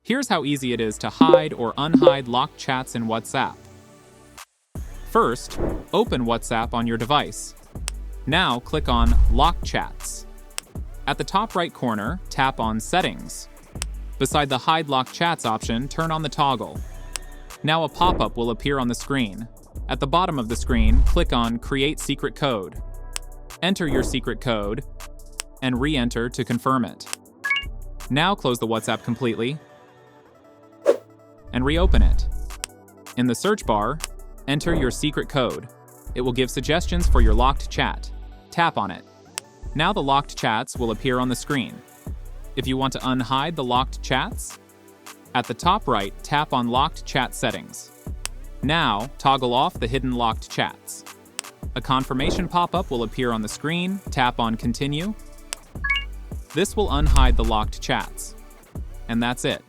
Here's how easy it is to hide or unhide locked chats in WhatsApp. First, open WhatsApp on your device. Now click on Lock Chats. At the top right corner, tap on Settings. Beside the Hide Locked Chats option, turn on the toggle. Now a pop-up will appear on the screen. At the bottom of the screen, click on Create Secret Code. Enter your secret code and re-enter to confirm it. Now close the WhatsApp completely and reopen it. In the search bar, enter your secret code. It will give suggestions for your locked chat. Tap on it. Now the locked chats will appear on the screen. If you want to unhide the locked chats, at the top right, tap on Locked Chat Settings. Now, toggle off the hidden locked chats. A confirmation pop-up will appear on the screen. Tap on Continue. This will unhide the locked chats. And that's it.